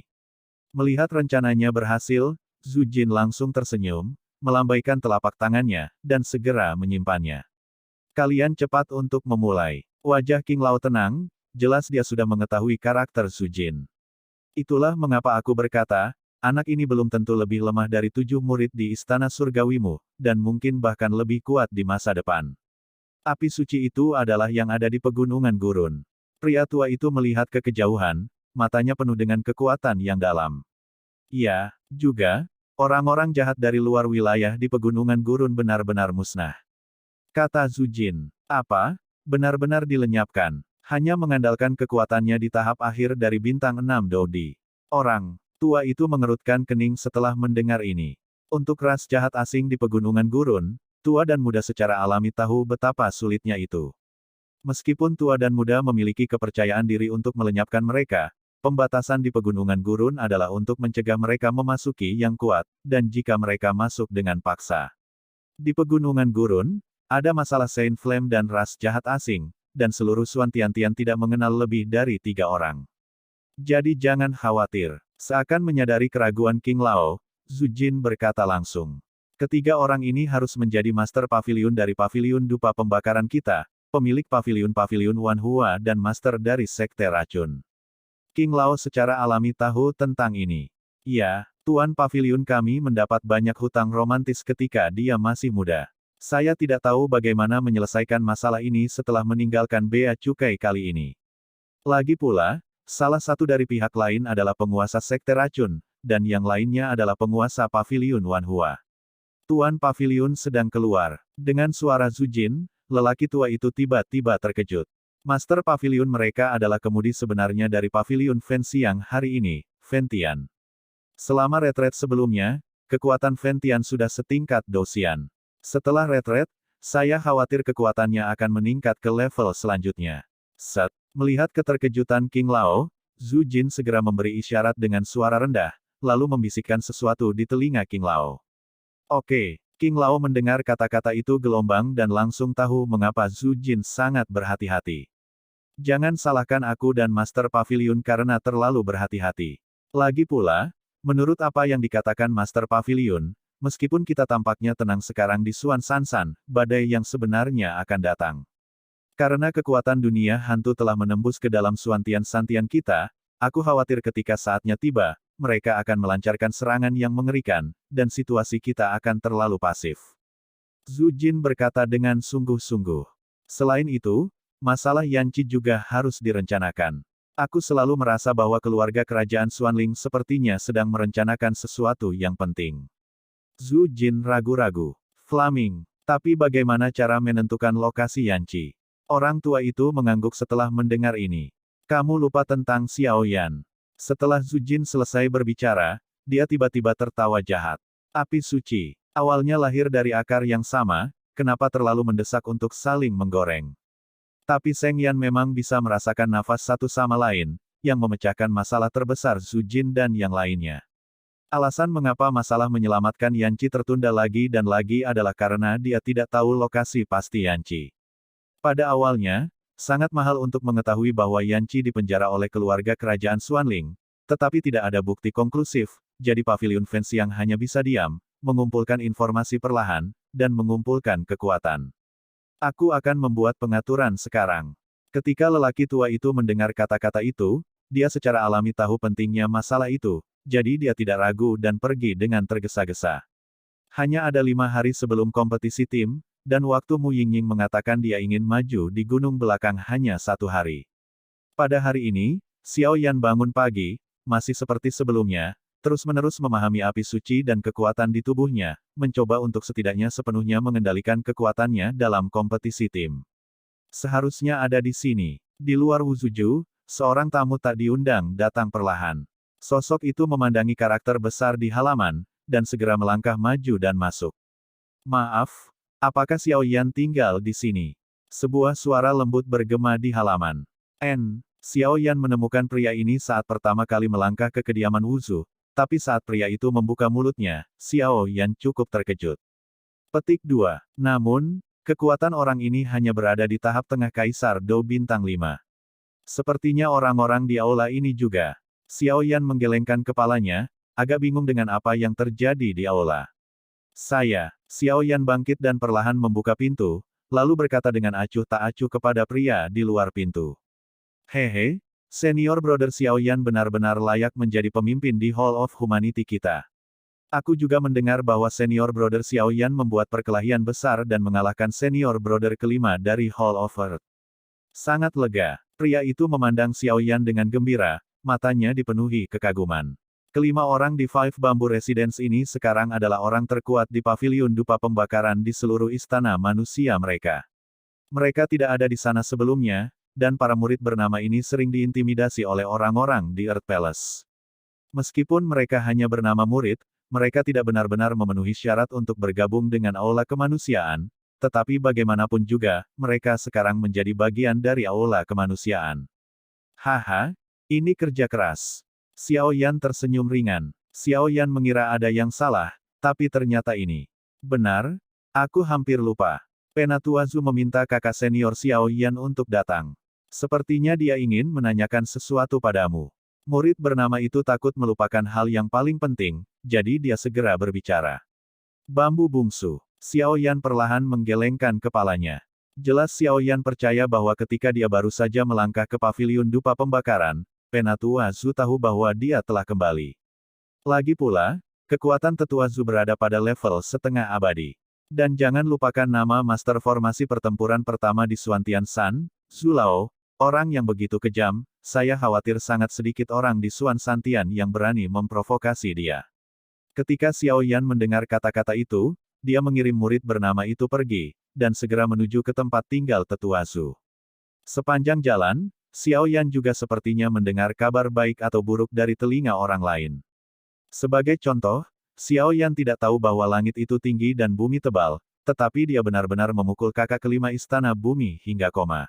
Melihat rencananya berhasil, Zhu Jin langsung tersenyum, melambaikan telapak tangannya, dan segera menyimpannya. Kalian cepat untuk memulai. Wajah King Lao tenang, jelas dia sudah mengetahui karakter Zhu Jin. Itulah mengapa aku berkata, anak ini belum tentu lebih lemah dari 7 murid di istana surgawimu, dan mungkin bahkan lebih kuat di masa depan. Api suci itu adalah yang ada di pegunungan gurun. Pria tua itu melihat ke kejauhan, matanya penuh dengan kekuatan yang dalam. Ya, juga, orang-orang jahat dari luar wilayah di pegunungan gurun benar-benar musnah. Kata Zhu Jin, apa? Benar-benar dilenyapkan. Hanya mengandalkan kekuatannya di tahap akhir dari bintang 6 Dodi. Orang tua itu mengerutkan kening setelah mendengar ini. Untuk ras jahat asing di pegunungan gurun, tua dan muda secara alami tahu betapa sulitnya itu. Meskipun tua dan muda memiliki kepercayaan diri untuk melenyapkan mereka, pembatasan di pegunungan gurun adalah untuk mencegah mereka memasuki yang kuat, dan jika mereka masuk dengan paksa. Di pegunungan gurun, ada masalah Saint Flame dan ras jahat asing, dan seluruh Suan Tiantian tidak mengenal lebih dari 3 orang. Jadi jangan khawatir. Seakan menyadari keraguan King Lao, Zhu Jin berkata langsung. Ketiga orang ini harus menjadi Master Pavilion dari Pavilion Dupa Pembakaran kita, pemilik Pavilion-Pavilion Wan Hua dan Master dari Sekte Racun. King Lao secara alami tahu tentang ini. Ya, Tuan Pavilion kami mendapat banyak hutang romantis ketika dia masih muda. Saya tidak tahu bagaimana menyelesaikan masalah ini setelah meninggalkan Bea Cukai kali ini. Lagi pula, salah satu dari pihak lain adalah penguasa Sekte Racun, dan yang lainnya adalah penguasa Pavilion Wan Hua. Tuan Pavilion sedang keluar. Dengan suara Zhu Jin, lelaki tua itu tiba-tiba terkejut. Master Pavilion mereka adalah kemudi sebenarnya dari Pavilion Fenxiang hari ini, Fentian. Selama retret sebelumnya, kekuatan Fentian sudah setingkat Dosian. Setelah retret, saya khawatir kekuatannya akan meningkat ke level selanjutnya. Set. Melihat keterkejutan King Lao, Zhu Jin segera memberi isyarat dengan suara rendah, lalu membisikkan sesuatu di telinga King Lao. Oke, King Lao mendengar kata-kata itu gelombang dan langsung tahu mengapa Zhu Jin sangat berhati-hati. Jangan salahkan aku dan Master Pavilion karena terlalu berhati-hati. Lagi pula, menurut apa yang dikatakan Master Pavilion, meskipun kita tampaknya tenang sekarang di Suan Sansan, badai yang sebenarnya akan datang. Karena kekuatan dunia hantu telah menembus ke dalam Suan Tian-Santian kita, aku khawatir ketika saatnya tiba, mereka akan melancarkan serangan yang mengerikan, dan situasi kita akan terlalu pasif. Zhu Jin berkata dengan sungguh-sungguh. Selain itu, masalah Yanqi juga harus direncanakan. Aku selalu merasa bahwa keluarga kerajaan Xuanling sepertinya sedang merencanakan sesuatu yang penting. Zhu Jin ragu-ragu. Flaming. Tapi bagaimana cara menentukan lokasi Yanqi? Orang tua itu mengangguk setelah mendengar ini. Kamu lupa tentang Xiao Yan. Setelah Zhu Jin selesai berbicara, dia tiba-tiba tertawa jahat. Api suci. Awalnya lahir dari akar yang sama, kenapa terlalu mendesak untuk saling menggoreng? Tapi Seng Yan memang bisa merasakan nafas satu sama lain, yang memecahkan masalah terbesar Zhu Jin dan yang lainnya. Alasan mengapa masalah menyelamatkan Yanqi tertunda lagi dan lagi adalah karena dia tidak tahu lokasi pasti Yanqi. Pada awalnya, sangat mahal untuk mengetahui bahwa Yanqi dipenjara oleh keluarga kerajaan Xuanling, tetapi tidak ada bukti konklusif, jadi pavilion fans yang hanya bisa diam, mengumpulkan informasi perlahan, dan mengumpulkan kekuatan. Aku akan membuat pengaturan sekarang. Ketika lelaki tua itu mendengar kata-kata itu, dia secara alami tahu pentingnya masalah itu, jadi dia tidak ragu dan pergi dengan tergesa-gesa. Hanya ada 5 hari sebelum kompetisi tim, dan waktu Mu Yingying mengatakan dia ingin maju di gunung belakang hanya 1 hari. Pada hari ini, Xiao Yan bangun pagi, masih seperti sebelumnya, terus-menerus memahami api suci dan kekuatan di tubuhnya, mencoba untuk setidaknya sepenuhnya mengendalikan kekuatannya dalam kompetisi tim. Seharusnya ada di sini. Di luar Wuzuju, seorang tamu tak diundang datang perlahan. Sosok itu memandangi karakter besar di halaman, dan segera melangkah maju dan masuk. Maaf, apakah Xiao Yan tinggal di sini? Sebuah suara lembut bergema di halaman. Xiao Yan menemukan pria ini saat pertama kali melangkah ke kediaman Wuzu, tapi saat pria itu membuka mulutnya, Xiao Yan cukup terkejut. Petik 2. Namun, kekuatan orang ini hanya berada di tahap tengah Kaisar Do Bintang 5. Sepertinya orang-orang di aula ini juga. Xiao Yan menggelengkan kepalanya, agak bingung dengan apa yang terjadi di aula. Xiao Yan bangkit dan perlahan membuka pintu, lalu berkata dengan acuh tak acuh kepada pria di luar pintu. Hehe, senior brother Xiao Yan benar-benar layak menjadi pemimpin di Hall of Humanity kita. Aku juga mendengar bahwa senior brother Xiao Yan membuat perkelahian besar dan mengalahkan senior brother kelima dari Hall of Earth. Sangat lega, pria itu memandang Xiao Yan dengan gembira, matanya dipenuhi kekaguman. Kelima orang di Five Bamboo Residence ini sekarang adalah orang terkuat di pavilion dupa pembakaran di seluruh istana manusia mereka. Mereka tidak ada di sana sebelumnya, dan para murid bernama ini sering diintimidasi oleh orang-orang di Earth Palace. Meskipun mereka hanya bernama murid, mereka tidak benar-benar memenuhi syarat untuk bergabung dengan Aula Kemanusiaan, tetapi bagaimanapun juga, mereka sekarang menjadi bagian dari Aula Kemanusiaan. Haha, ini kerja keras. Xiao Yan tersenyum ringan. Xiao Yan mengira ada yang salah, tapi ternyata ini. Benar, aku hampir lupa. Penatua Zhu meminta kakak senior Xiao Yan untuk datang. Sepertinya dia ingin menanyakan sesuatu padamu. Murid bernama itu takut melupakan hal yang paling penting, jadi dia segera berbicara. Bambu bungsu. Xiao Yan perlahan menggelengkan kepalanya. Jelas Xiao Yan percaya bahwa ketika dia baru saja melangkah ke pavilion dupa pembakaran, Penatua Zhu tahu bahwa dia telah kembali. Lagi pula, kekuatan Tetua Zhu berada pada level setengah abadi. Dan jangan lupakan nama Master Formasi Pertempuran pertama di Xuantian San, Zhu Lao, orang yang begitu kejam, saya khawatir sangat sedikit orang di Xuan Santian yang berani memprovokasi dia. Ketika Xiao Yan mendengar kata-kata itu, dia mengirim murid bernama itu pergi, dan segera menuju ke tempat tinggal Tetua Zhu. Sepanjang jalan, Xiao Yan juga sepertinya mendengar kabar baik atau buruk dari telinga orang lain. Sebagai contoh, Xiao Yan tidak tahu bahwa langit itu tinggi dan bumi tebal, tetapi dia benar-benar memukul kakak kelima istana bumi hingga koma.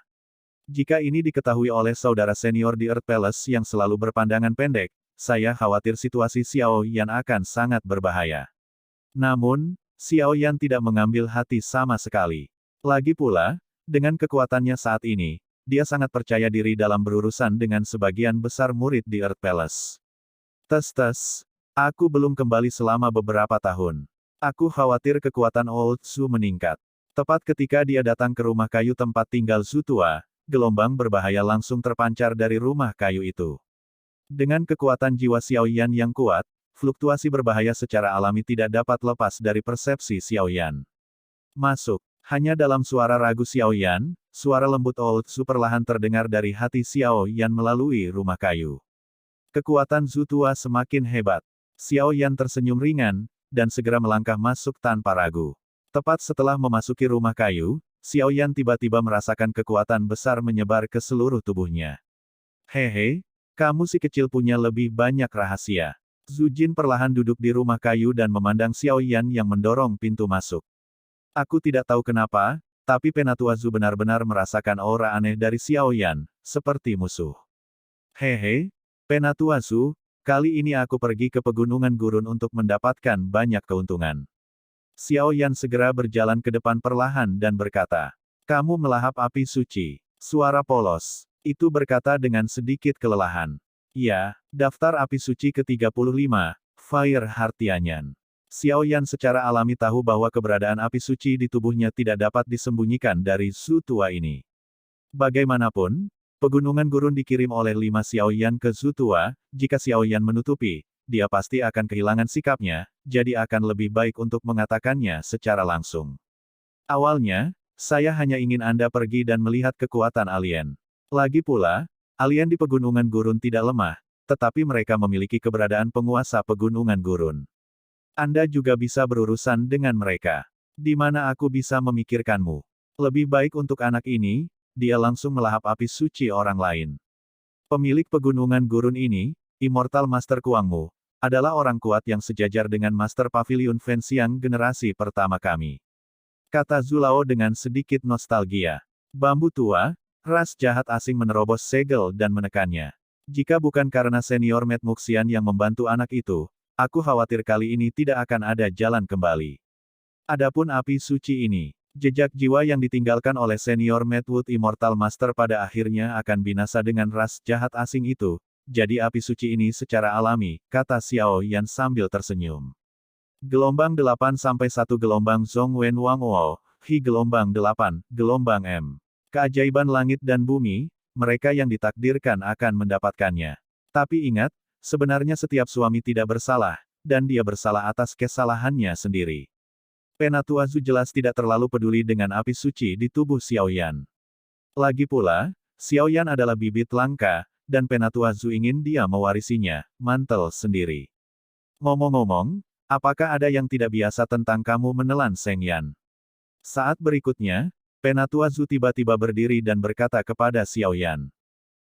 Jika ini diketahui oleh saudara senior di Earth Palace yang selalu berpandangan pendek, saya khawatir situasi Xiao Yan akan sangat berbahaya. Namun, Xiao Yan tidak mengambil hati sama sekali. Lagi pula, dengan kekuatannya saat ini, dia sangat percaya diri dalam berurusan dengan sebagian besar murid di Earth Palace. Tes, aku belum kembali selama beberapa tahun. Aku khawatir kekuatan Old Zhu meningkat. Tepat ketika dia datang ke rumah kayu tempat tinggal Zhu tua, gelombang berbahaya langsung terpancar dari rumah kayu itu. Dengan kekuatan jiwa Xiao Yan yang kuat, fluktuasi berbahaya secara alami tidak dapat lepas dari persepsi Xiao Yan. Masuk. Hanya dalam suara ragu Xiao Yan, suara lembut Old Zhu perlahan terdengar dari hati Xiao Yan melalui rumah kayu. Kekuatan Zhu tua semakin hebat. Xiao Yan tersenyum ringan, dan segera melangkah masuk tanpa ragu. Tepat setelah memasuki rumah kayu, Xiao Yan tiba-tiba merasakan kekuatan besar menyebar ke seluruh tubuhnya. Hehe, kamu si kecil punya lebih banyak rahasia. Zhu Jin perlahan duduk di rumah kayu dan memandang Xiao Yan yang mendorong pintu masuk. Aku tidak tahu kenapa, tapi Penatua Zhu benar-benar merasakan aura aneh dari Xiao Yan, seperti musuh. Hehe, Penatua Zhu, Kali ini aku pergi ke pegunungan gurun untuk mendapatkan banyak keuntungan. Xiao Yan segera berjalan ke depan perlahan dan berkata, "Kamu melahap api suci." Suara polos. Itu berkata dengan sedikit kelelahan. "Ya, daftar api suci ke-35, Fire Heart Tianyan." Xiao Yan secara alami tahu bahwa keberadaan api suci di tubuhnya tidak dapat disembunyikan dari Zhu Tua ini. Bagaimanapun, pegunungan gurun dikirim oleh 5 Xiao Yan ke Zhu Tua, jika Xiao Yan menutupi, dia pasti akan kehilangan sikapnya, jadi akan lebih baik untuk mengatakannya secara langsung. Awalnya, saya hanya ingin Anda pergi dan melihat kekuatan alien. Lagi pula, alien di pegunungan gurun tidak lemah, tetapi mereka memiliki keberadaan penguasa pegunungan gurun. Anda juga bisa berurusan dengan mereka. Di mana aku bisa memikirkanmu? Lebih baik untuk anak ini, dia langsung melahap api suci orang lain. Pemilik pegunungan gurun ini, Immortal Master Kuangmu, adalah orang kuat yang sejajar dengan Master Pavilion Fenxiang generasi pertama kami. Kata Zulao dengan sedikit nostalgia. Bambu tua, ras jahat asing menerobos segel dan menekannya. Jika bukan karena senior Matt Muxian yang membantu anak itu, aku khawatir kali ini tidak akan ada jalan kembali. Adapun api suci ini, jejak jiwa yang ditinggalkan oleh senior Madwood Immortal Master pada akhirnya akan binasa dengan ras jahat asing itu, jadi api suci ini secara alami, kata Xiao Yan sambil tersenyum. Gelombang 8 sampai 1 gelombang Zhong Wen Wang Wo, Hi gelombang 8, gelombang M. Keajaiban langit dan bumi, mereka yang ditakdirkan akan mendapatkannya. Tapi ingat, sebenarnya setiap suami tidak bersalah, dan dia bersalah atas kesalahannya sendiri. Penatua Zhu jelas tidak terlalu peduli dengan api suci di tubuh Xiao Yan. Lagi pula, Xiao Yan adalah bibit langka, dan Penatua Zhu ingin dia mewarisinya, mantel sendiri. Ngomong-ngomong, apakah ada yang tidak biasa tentang kamu menelan Seng Yan? Saat berikutnya, Penatua Zhu tiba-tiba berdiri dan berkata kepada Xiao Yan.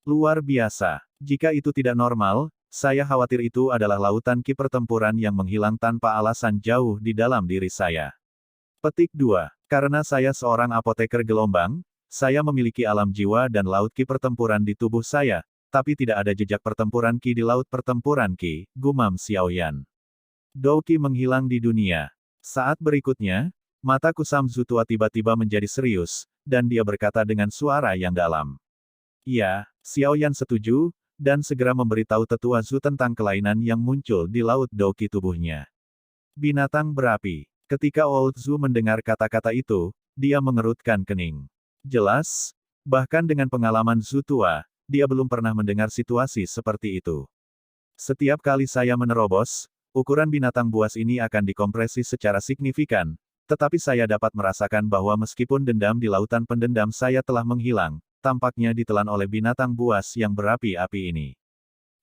Luar biasa, jika itu tidak normal, saya khawatir itu adalah lautan ki pertempuran yang menghilang tanpa alasan jauh di dalam diri saya. Petik 2. Karena saya seorang apoteker gelombang, saya memiliki alam jiwa dan laut ki pertempuran di tubuh saya, tapi tidak ada jejak pertempuran ki di laut pertempuran ki, gumam Xiao Yan. Dou ki menghilang di dunia. Saat berikutnya, mata kusam Zhu Tua tiba-tiba menjadi serius, dan dia berkata dengan suara yang dalam. Ya, Xiao Yan setuju, dan segera memberitahu tetua Zhu tentang kelainan yang muncul di laut Dou Qi tubuhnya. Binatang berapi. Ketika Old Zhu mendengar kata-kata itu, dia mengerutkan kening. Jelas, bahkan dengan pengalaman Zhu tua, dia belum pernah mendengar situasi seperti itu. Setiap kali saya menerobos, ukuran binatang buas ini akan dikompresi secara signifikan, tetapi saya dapat merasakan bahwa meskipun dendam di lautan pendendam saya telah menghilang, tampaknya ditelan oleh binatang buas yang berapi-api ini.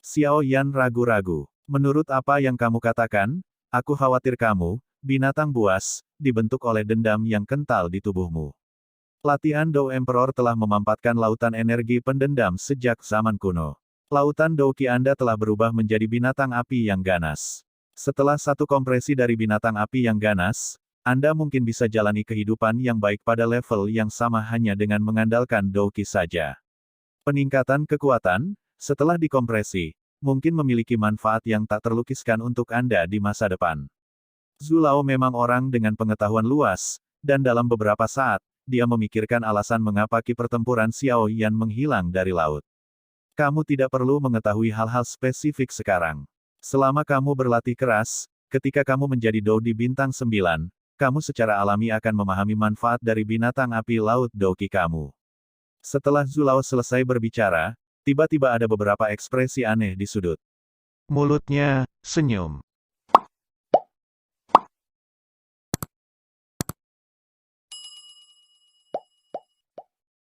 Xiao Yan ragu-ragu. Menurut apa yang kamu katakan, aku khawatir kamu, binatang buas, dibentuk oleh dendam yang kental di tubuhmu. Latihan Dou Emperor telah memampatkan lautan energi pendendam sejak zaman kuno. Lautan Dou Qi Anda telah berubah menjadi binatang api yang ganas. Setelah satu kompresi dari binatang api yang ganas, Anda mungkin bisa jalani kehidupan yang baik pada level yang sama hanya dengan mengandalkan Dou Qi saja. Peningkatan kekuatan, setelah dikompresi, mungkin memiliki manfaat yang tak terlukiskan untuk Anda di masa depan. Zhu Lao memang orang dengan pengetahuan luas, dan dalam beberapa saat, dia memikirkan alasan mengapa ki pertempuran Xiao Yan menghilang dari laut. Kamu tidak perlu mengetahui hal-hal spesifik sekarang. Selama kamu berlatih keras, ketika kamu menjadi Dou di bintang 9, kamu secara alami akan memahami manfaat dari binatang api laut Dou Qi kamu. Setelah Zhu Lao selesai berbicara, tiba-tiba ada beberapa ekspresi aneh di sudut mulutnya, senyum.